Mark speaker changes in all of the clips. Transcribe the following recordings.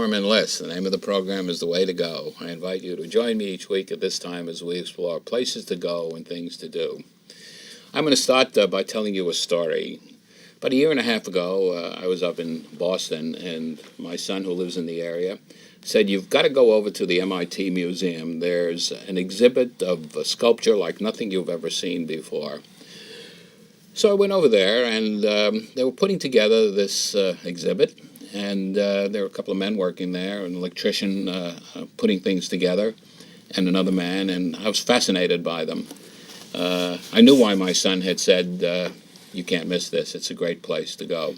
Speaker 1: Norman Liss. The name of the program is The Way to Go. I invite you to join me each week at this time as we explore places to go and things to do. I'm going to start by telling you a story. About a year and a half ago, I was up in Boston, and my son, who lives in the area, said, "You've got to go over to the MIT Museum. There's an exhibit of a sculpture like nothing you've ever seen before." So I went over there, and they were putting together this exhibit. And there were a couple of men working there, an electrician putting things together, and another man, and I was fascinated by them. I knew why my son had said, "You can't miss this, it's a great place to go."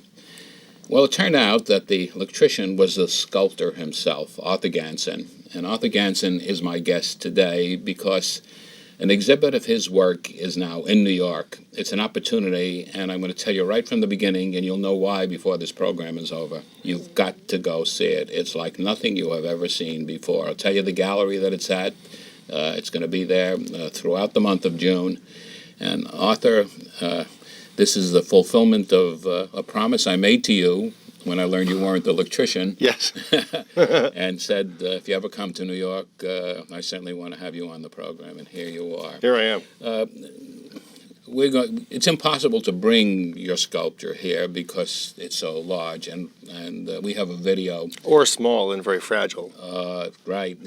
Speaker 1: Well, it turned out that the electrician was the sculptor himself, Arthur Ganson. And Arthur Ganson is my guest today because an exhibit of his work is now in New York. It's an opportunity, and I'm going to tell you right from the beginning, and you'll know why before this program is over. You've got to go see it. It's like nothing you have ever seen before. I'll tell you the gallery that it's at. It's going to be there throughout the month of June. And Arthur, this is the fulfillment of a promise I made to you when I learned you weren't the electrician.
Speaker 2: Yes.
Speaker 1: And said, if you ever come to New York, I certainly want to have you on the program, and here you are.
Speaker 2: Here I am.
Speaker 1: It's impossible to bring your sculpture here because it's so large, and we have a video.
Speaker 2: Or small and very fragile.
Speaker 1: Right.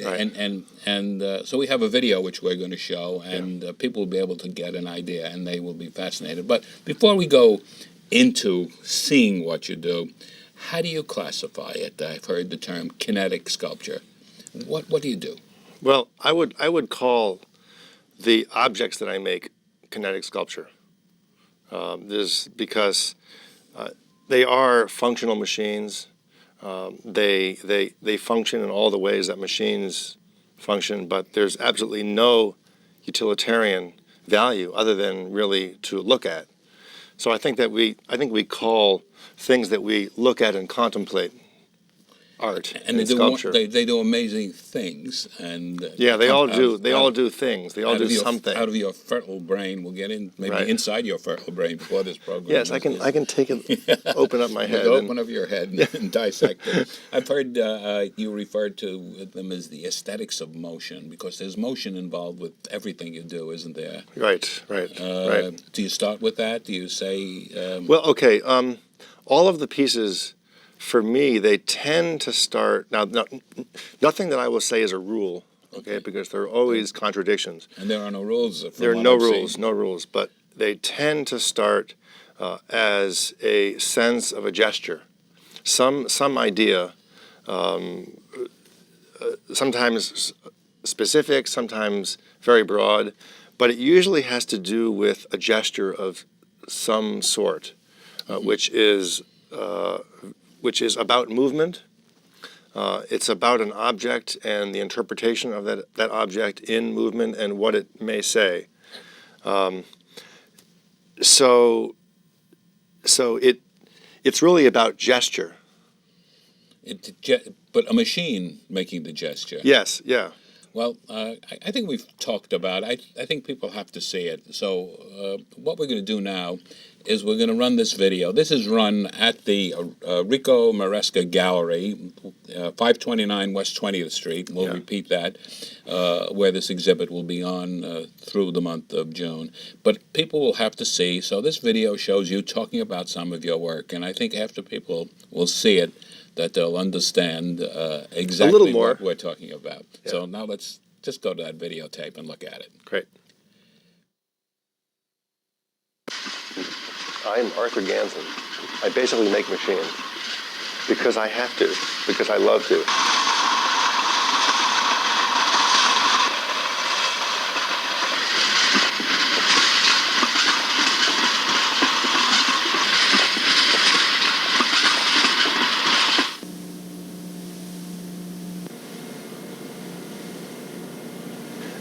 Speaker 1: And so we have a video which we're going to show, and people will be able to get an idea, and they will be fascinated. But before we go into seeing what you do, how do you classify it? I've heard the term kinetic sculpture. What do you do?
Speaker 2: Well, I would call the objects that I make kinetic sculpture. This because they are functional machines. They function in all the ways that machines function, but there's absolutely no utilitarian value other than really to look at. So I think we call things that we look at and contemplate art and sculpture.
Speaker 1: They do amazing things, and
Speaker 2: they all do. They all do things. They all do something
Speaker 1: out of your fertile brain. We'll get in inside your fertile brain before this program.
Speaker 2: Yes, I can take it, open up my head,
Speaker 1: open up your head and dissect it. I've heard you referred to them as the aesthetics of motion because there's motion involved with everything you do, isn't there?
Speaker 2: Right.
Speaker 1: Do you start with that? Do you say?
Speaker 2: Well, okay. All of the pieces. For me, they tend to start now. Nothing that I will say is a rule, okay? Because there are always contradictions.
Speaker 1: And there are no rules.
Speaker 2: There are no rules. But they tend to start as a sense of a gesture, some idea, sometimes specific, sometimes very broad. But it usually has to do with a gesture of some sort, which is about movement. It's about an object and the interpretation of that object in movement and what it may say. So it's really about gesture.
Speaker 1: But a machine making the gesture.
Speaker 2: Yes, yeah.
Speaker 1: Well, I think we've talked about it. I think people have to see it. So what we're going to do now is we're going to run this video. This is run at the Rico Maresca Gallery, 529 West 20th Street. We'll repeat that, where this exhibit will be on through the month of June. But people will have to see. So this video shows you talking about some of your work. And I think after people will see it, that they'll understand exactly what we're talking about. Yeah. So now let's just go to that videotape and look at it.
Speaker 2: Great. I'm Arthur Ganson. I basically make machines because I have to, because I love to.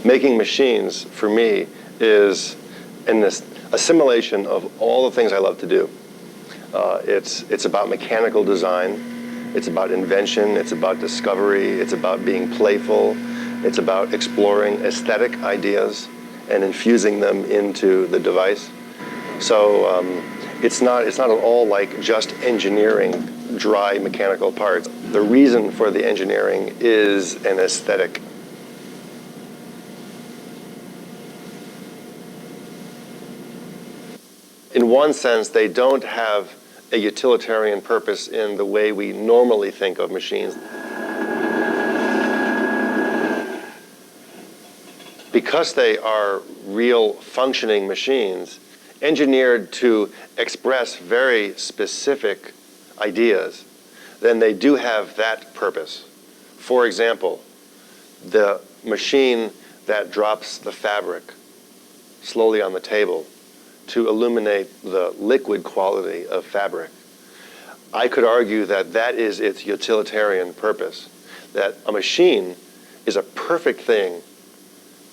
Speaker 2: Making machines, for me, is an assimilation of all the things I love to do. It's about mechanical design, it's about invention, it's about discovery, it's about being playful, it's about exploring aesthetic ideas and infusing them into the device. So it's not at all like just engineering dry mechanical parts. The reason for the engineering is an aesthetic. In one sense, they don't have a utilitarian purpose in the way we normally think of machines. Because they are real functioning machines, engineered to express very specific ideas, then they do have that purpose. For example, the machine that drops the fabric slowly on the table to illuminate the liquid quality of fabric. I could argue that that is its utilitarian purpose, that a machine is a perfect thing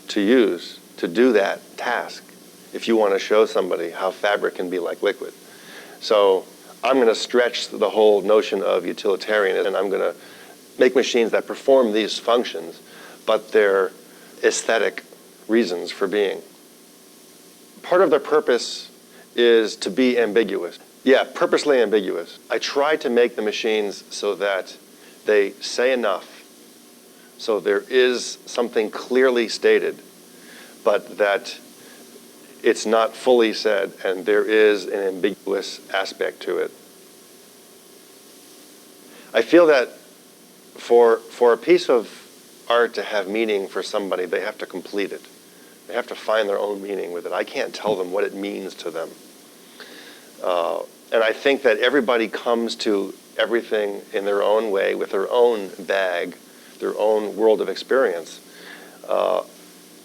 Speaker 2: to use to do that task if you want to show somebody how fabric can be like liquid. So I'm going to stretch the whole notion of utilitarian, and I'm going to make machines that perform these functions, but they're aesthetic reasons for being. Part of their purpose is to be ambiguous. Yeah, purposely ambiguous. I try to make the machines so that they say enough, so there is something clearly stated, but that it's not fully said, and there is an ambiguous aspect to it. I feel that for a piece of art to have meaning for somebody, they have to complete it. They have to find their own meaning with it. I can't tell them what it means to them. And I think that everybody comes to everything in their own way, with their own bag, their own world of experience.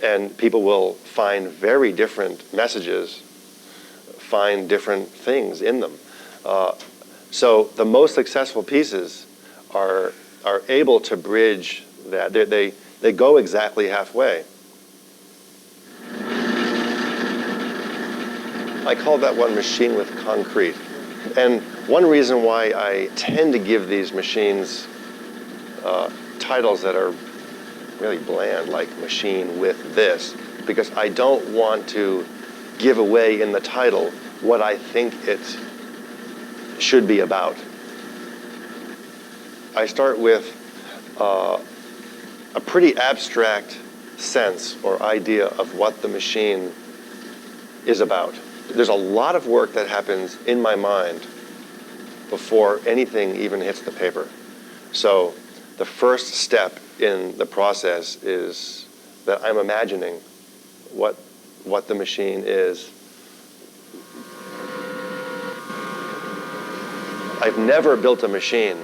Speaker 2: And people will find very different messages, find different things in them. So the most successful pieces are able to bridge that. They go exactly halfway. I call that one machine with concrete. And one reason why I tend to give these machines titles that are really bland, like machine with this, because I don't want to give away in the title what I think it should be about. I start with a pretty abstract sense or idea of what the machine is about. There's a lot of work that happens in my mind before anything even hits the paper. So the first step in the process is that I'm imagining what the machine is. I've never built a machine,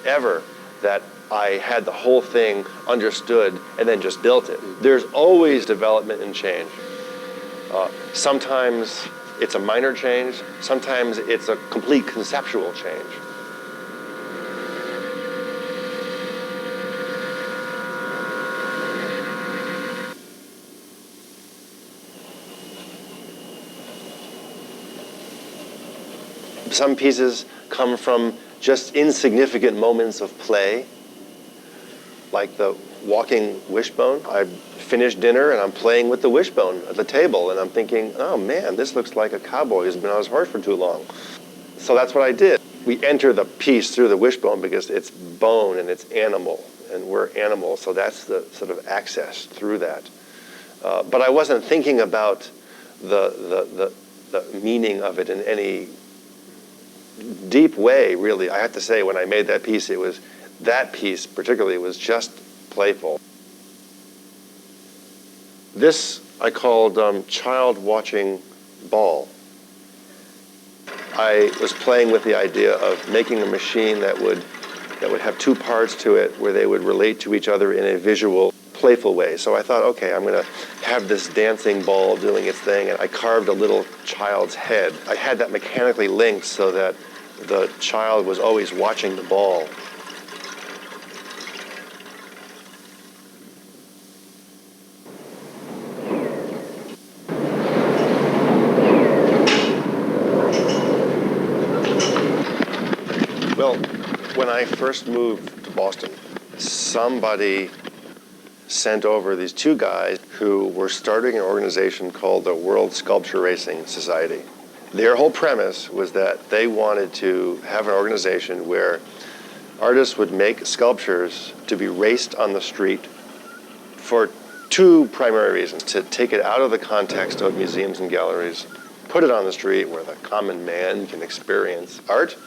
Speaker 2: ever, that I had the whole thing understood and then just built it. There's always development and change. Sometimes it's a minor change, sometimes it's a complete conceptual change. Some pieces come from just insignificant moments of play, like the walking wishbone. I finished dinner and I'm playing with the wishbone at the table, and I'm thinking, oh man, this looks like a cowboy who's been on his horse for too long. So that's what I did. We enter the piece through the wishbone because it's bone and it's animal, and we're animals, so that's the sort of access through that. But I wasn't thinking about the meaning of it in any deep way, really. I have to say, when I made that piece, that piece particularly was just playful. This I called child watching ball. I was playing with the idea of making a machine that would have two parts to it, where they would relate to each other in a visual, playful way. So I thought, okay, I'm going to have this dancing ball doing its thing, and I carved a little child's head. I had that mechanically linked so that the child was always watching the ball. Well, when I first moved to Boston, somebody sent over these two guys who were starting an organization called the World Sculpture Racing Society. Their whole premise was that they wanted to have an organization where Artists would make sculptures to be raced on the street for two primary reasons: to take it out of the context of museums and galleries, put it on the street where the common man can experience art,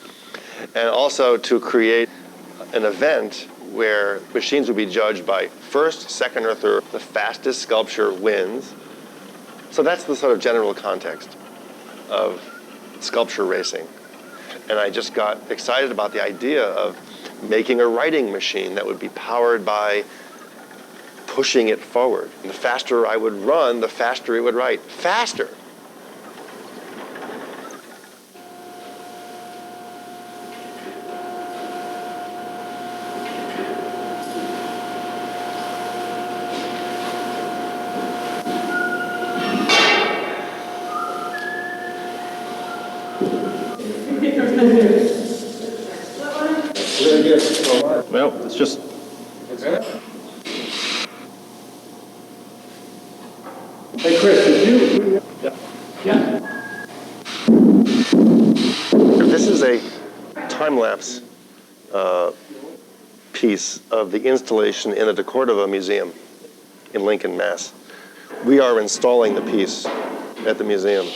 Speaker 2: and also to create an event where machines would be judged by first, second, or third. The fastest sculpture wins. So that's the sort of general context of sculpture racing. And I just got excited about the idea of making a writing machine that would be powered by pushing it forward. And the faster I would run, the faster it would write. Faster!
Speaker 3: Well, it's just...
Speaker 4: Hey, Chris, did you?
Speaker 3: Yeah.
Speaker 2: This is a time-lapse piece of the installation in the De Cordova Museum in Lincoln, Mass. We are installing the piece at the museum.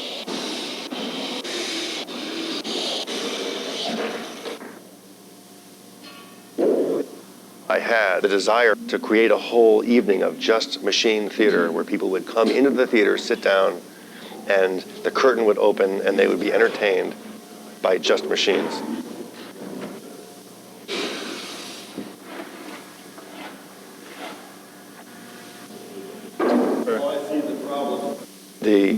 Speaker 2: I had the desire to create a whole evening of just machine theater where people would come into the theater, sit down, and the curtain would open and they would be entertained by just machines. The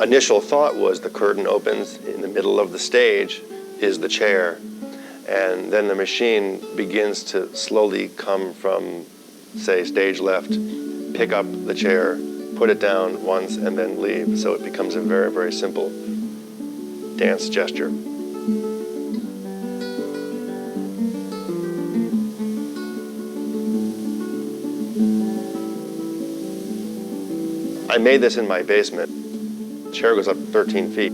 Speaker 2: initial thought was the curtain opens, in the middle of the stage is the chair, and then the machine begins to slowly come from, say, stage left, pick up the chair, put it down once, and then leave. So it becomes a very, very simple dance gesture. I made this in my basement. The chair goes up 13 feet.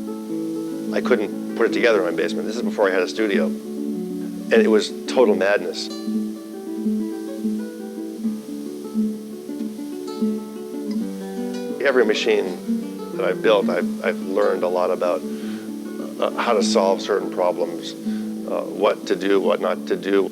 Speaker 2: I couldn't put it together in my basement. This is before I had a studio. And it was total madness. Every machine that I've built, I've learned a lot about how to solve certain problems, what to do, what not to do.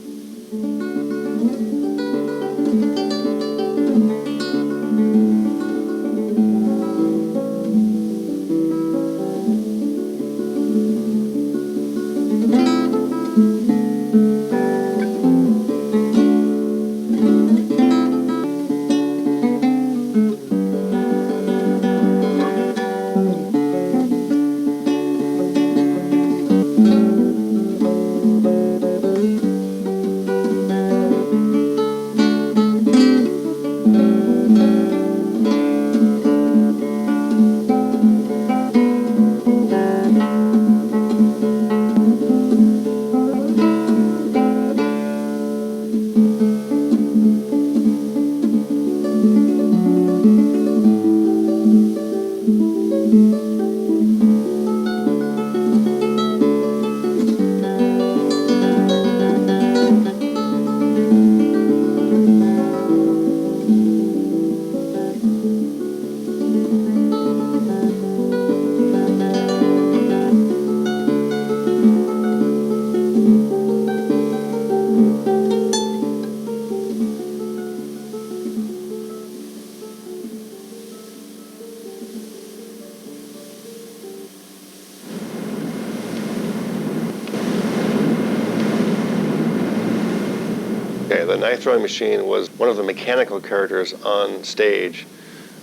Speaker 2: The knife throwing machine was one of the mechanical characters on stage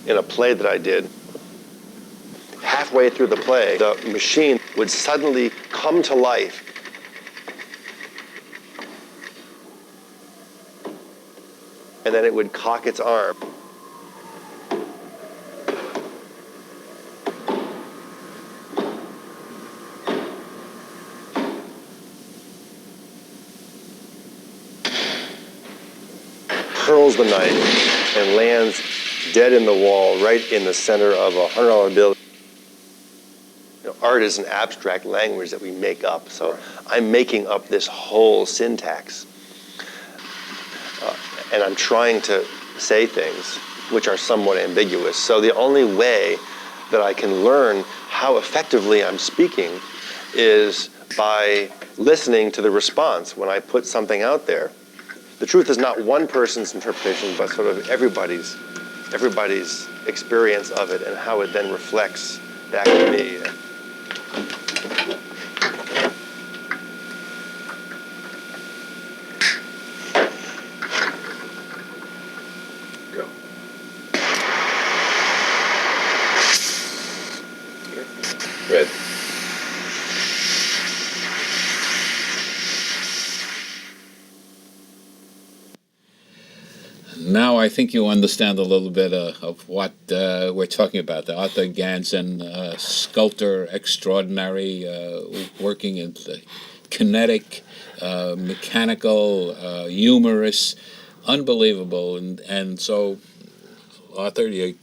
Speaker 2: in a play that I did. Halfway through the play, the machine would suddenly come to life. And then it would cock its arm. Hurls the knife and lands dead in the wall, right in the center of a $100 bill. You know, art is an abstract language that we make up, so I'm making up this whole syntax and I'm trying to say things which are somewhat ambiguous. So the only way that I can learn how effectively I'm speaking is by listening to the response when I put something out there. The truth is not one person's interpretation, but sort of everybody's experience of it and how it then reflects back to me. Go. Red.
Speaker 1: Now I think you understand a little bit of what we're talking about. The Arthur Ganson, sculptor extraordinary, working in the kinetic, mechanical, humorous, unbelievable. And so, Arthur, the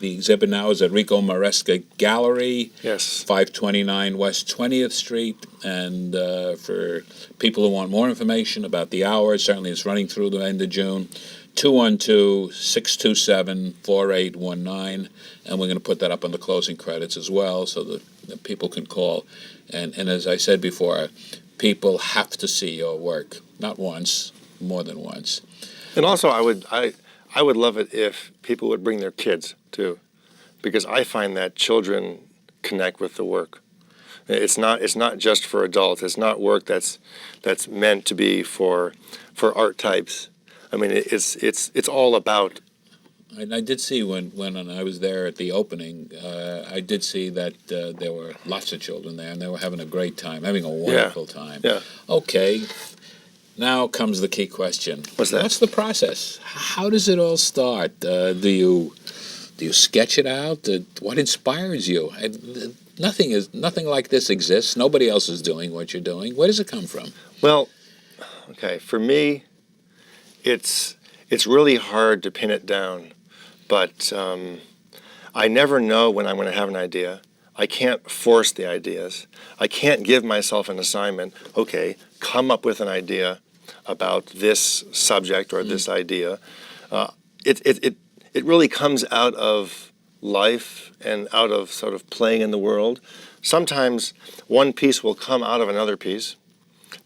Speaker 1: exhibit now is at Rico Maresca Gallery,
Speaker 2: Yes.
Speaker 1: 529 West 20th Street. And for people who want more information about the hours, certainly it's running through the end of June. 212-627-4819, and we're going to put that up on the closing credits as well, so that people can call. And as I said before, people have to see your work, not once, more than once.
Speaker 2: And also, I would love it if people would bring their kids too, because I find that children connect with the work. It's not just for adults. It's not work that's meant to be for art types. I mean, it's all about.
Speaker 1: And I did see when I was there at the opening, I did see that there were lots of children there, and they were having a great time, having a wonderful time.
Speaker 2: Yeah.
Speaker 1: Okay, now comes the key question.
Speaker 2: What's that?
Speaker 1: What's the process? How does it all start? Do you sketch it out? What inspires you? Nothing like this exists. Nobody else is doing what you're doing. Where does it come from?
Speaker 2: Well, okay, for me, it's really hard to pin it down, but I never know when I'm going to have an idea. I can't force the ideas. I can't give myself an assignment. Okay, come up with an idea about this subject or this idea. It really comes out of life and out of sort of playing in the world. Sometimes one piece will come out of another piece,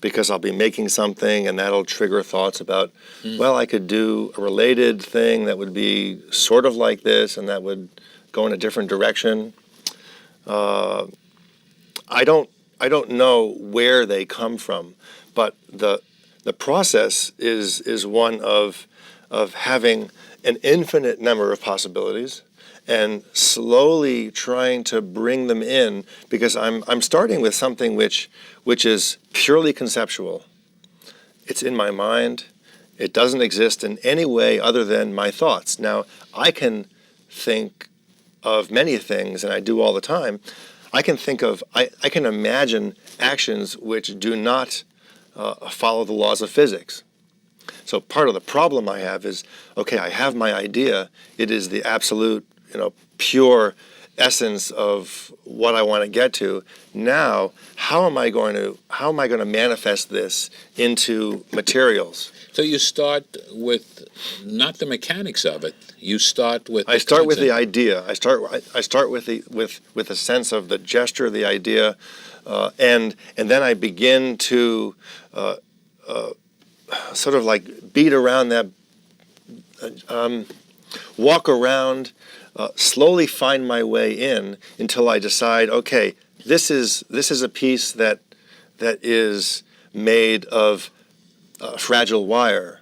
Speaker 2: because I'll be making something and that'll trigger thoughts about, well, I could do a related thing that would be sort of like this and that would go in a different direction. I don't know where they come from, but the process is one of having an infinite number of possibilities and slowly trying to bring them in, because I'm starting with something which is purely conceptual. It's in my mind. It doesn't exist in any way other than my thoughts. Now, I can think of many things, and I do all the time. I can imagine actions which do not follow the laws of physics. So part of the problem I have is, okay, I have my idea. It is the absolute, pure essence of what I want to get to. Now, how am I going to manifest this into materials?
Speaker 1: So you start with not the mechanics of it. You start with.
Speaker 2: I start with the idea. I start with the sense of the gesture, the idea, and then I begin to sort of like beat around that, walk around, slowly find my way in until I decide, okay, this is a piece that is made of fragile wire,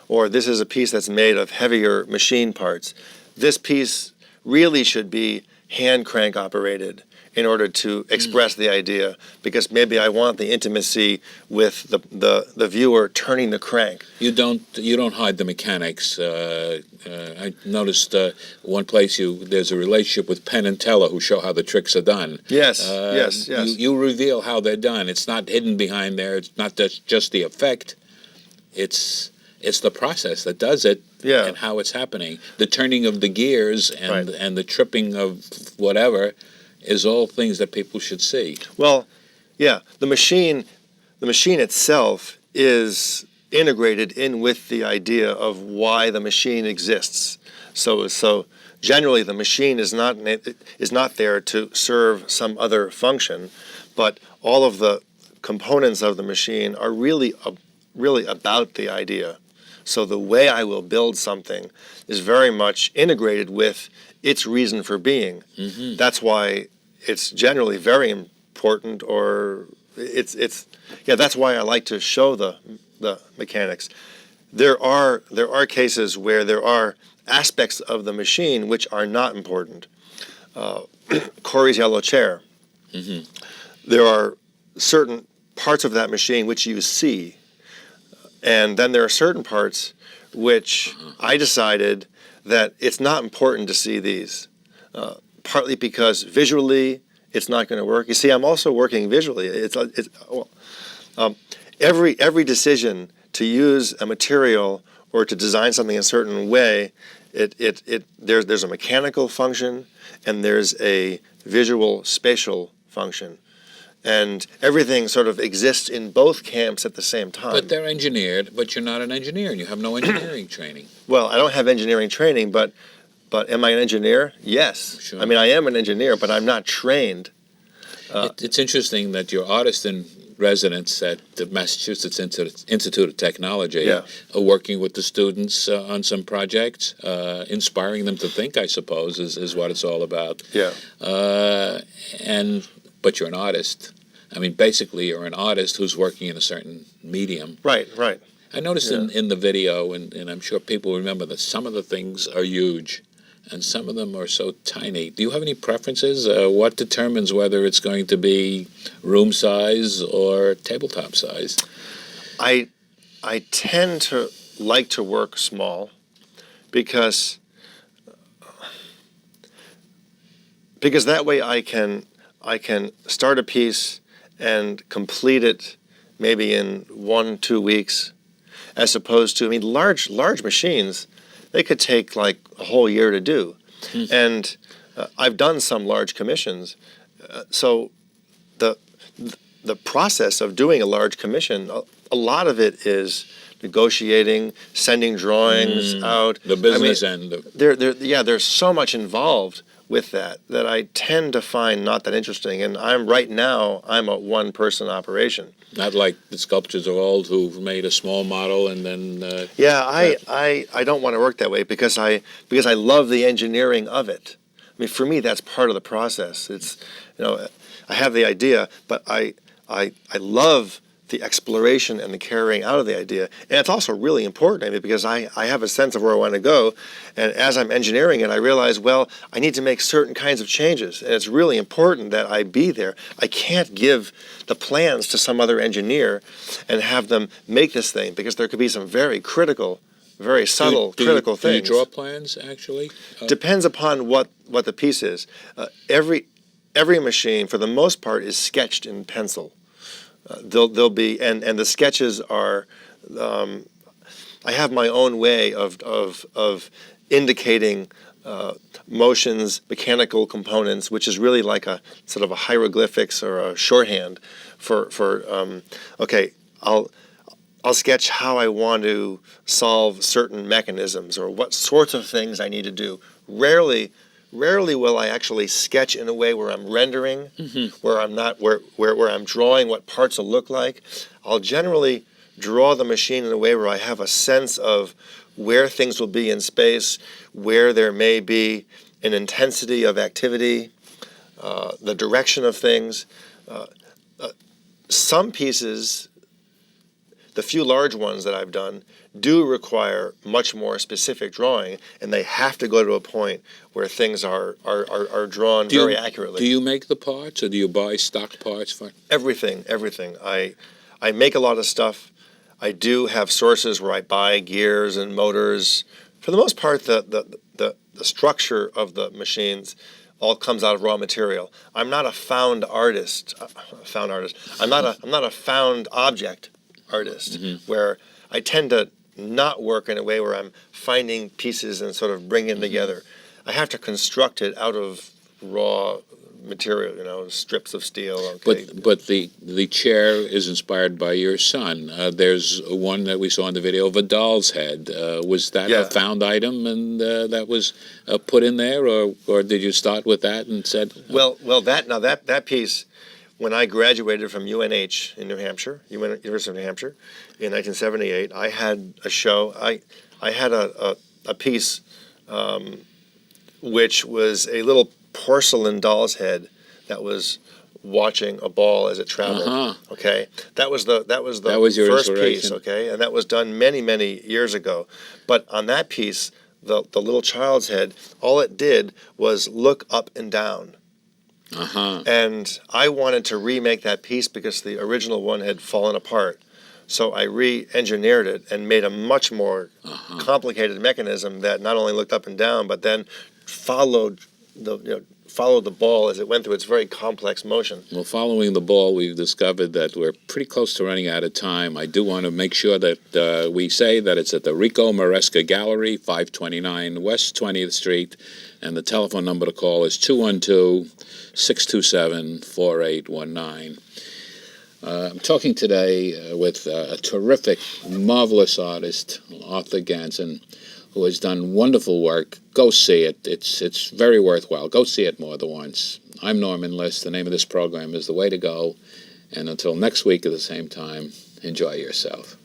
Speaker 2: or this is a piece that's made of heavier machine parts. This piece really should be hand crank operated in order to express the idea, because maybe I want the intimacy with the viewer turning the crank.
Speaker 1: You don't hide the mechanics. I noticed one place there's a relationship with Penn and Teller who show how the tricks are done.
Speaker 2: Yes.
Speaker 1: You reveal how they're done. It's not hidden behind there. It's not just the effect. It's the process that does it, and how it's happening. The turning of the gears and the tripping of whatever is all things that people should see.
Speaker 2: Well, yeah, the machine itself is integrated in with the idea of why the machine exists. So generally the machine is not there to serve some other function, but all of the components of the machine are really about the idea. So the way I will build something is very much integrated with its reason for being.
Speaker 1: Mm-hmm.
Speaker 2: That's why it's generally very important, or that's why I like to show the mechanics. There are cases where there are aspects of the machine which are not important. Corey's yellow chair.
Speaker 1: Mm-hmm.
Speaker 2: There are certain parts of that machine which you see, and then there are certain parts which I decided that it's not important to see these, partly because visually it's not going to work. You see, I'm also working visually. Every decision to use a material or to design something a certain way, there's a mechanical function and there's a visual spatial function. And everything sort of exists in both camps at the same time.
Speaker 1: But they're engineered, but you're not an engineer, and you have no engineering training.
Speaker 2: Well, I don't have engineering training, but am I an engineer? Yes.
Speaker 1: Sure.
Speaker 2: I mean, I am an engineer, but I'm not trained.
Speaker 1: It's interesting that your artist in residence at the Massachusetts Institute of Technology are working with the students on some projects, inspiring them to think, I suppose, is what it's all about.
Speaker 2: Yeah.
Speaker 1: But you're an artist. I mean, basically, you're an artist who's working in a certain medium.
Speaker 2: Right.
Speaker 1: I noticed in the video, and I'm sure people remember that some of the things are huge, and some of them are so tiny. Do you have any preferences? What determines whether it's going to be room size or tabletop size?
Speaker 2: I tend to like to work small because that way I can start a piece and complete it maybe in 1-2 weeks, as opposed to, I mean, large machines, they could take like a whole year to do. And I've done some large commissions. So the process of doing a large commission, a lot of it is negotiating, sending drawings out.
Speaker 1: The business end.
Speaker 2: There's so much involved with that I tend to find not that interesting. And right now I'm a one-person operation.
Speaker 1: Not like the sculptors of old who've made a small model and then...
Speaker 2: I don't want to work that way because I love the engineering of it. I mean, for me, that's part of the process. It's, I have the idea, but I love the exploration and the carrying out of the idea. And it's also really important, I mean, because I have a sense of where I want to go. And as I'm engineering it, I realize, well, I need to make certain kinds of changes. And it's really important that I be there. I can't give the plans to some other engineer and have them make this thing, because there could be some very critical, very subtle, critical things.
Speaker 1: Do you draw plans, actually?
Speaker 2: Depends upon what the piece is. Every machine, for the most part, is sketched in pencil. They'll be, and the sketches are, I have my own way of indicating motions, mechanical components, which is really like a sort of a hieroglyphics or a shorthand for okay, I'll sketch how I want to solve certain mechanisms or what sorts of things I need to do. Rarely will I actually sketch in a way where I'm rendering, where I'm not, where I'm drawing what parts will look like. I'll generally draw the machine in a way where I have a sense of where things will be in space, where there may be an intensity of activity, the direction of things. Some pieces, the few large ones that I've done, do require much more specific drawing, and they have to go to a point where things are drawn very accurately.
Speaker 1: Do you make the parts, or do you buy stock parts for
Speaker 2: everything? I make a lot of stuff. I do have sources where I buy gears and motors. For the most part, the structure of the machines all comes out of raw material. I'm not a found artist. I'm not a found object artist, where I tend to not work in a way where I'm finding pieces and sort of bringing them together. I have to construct it out of raw material, strips of steel. Okay.
Speaker 1: But the chair is inspired by your son. There's one that we saw in the video of a doll's head. Was that a found item and that was put in there, or did you start with that and said?
Speaker 2: Well, that piece, when I graduated from UNH in New Hampshire, University of New Hampshire, in 1978, I had a show. I had a piece which was a little porcelain doll's head that was watching a ball as it traveled.
Speaker 1: Uh-huh.
Speaker 2: Okay, that was the
Speaker 1: your
Speaker 2: first
Speaker 1: inspiration.
Speaker 2: piece. Okay, and that was done many years ago. But on that piece, the little child's head, all it did was look up and down.
Speaker 1: Uh-huh.
Speaker 2: And I wanted to remake that piece because the original one had fallen apart. So I re-engineered it and made a much more complicated mechanism that not only looked up and down, but then followed the ball as it went through its very complex motion.
Speaker 1: Well, following the ball, we've discovered that we're pretty close to running out of time. I do want to make sure that we say that it's at the Rico Maresca Gallery, 529 West 20th Street, and the telephone number to call is 212-627-4819. I'm talking today with a terrific, marvelous artist, Arthur Ganson, who has done wonderful work. Go see it. It's very worthwhile. Go see it more than once. I'm Norman Liss. The name of this program is The Way to Go. And until next week at the same time, enjoy yourself.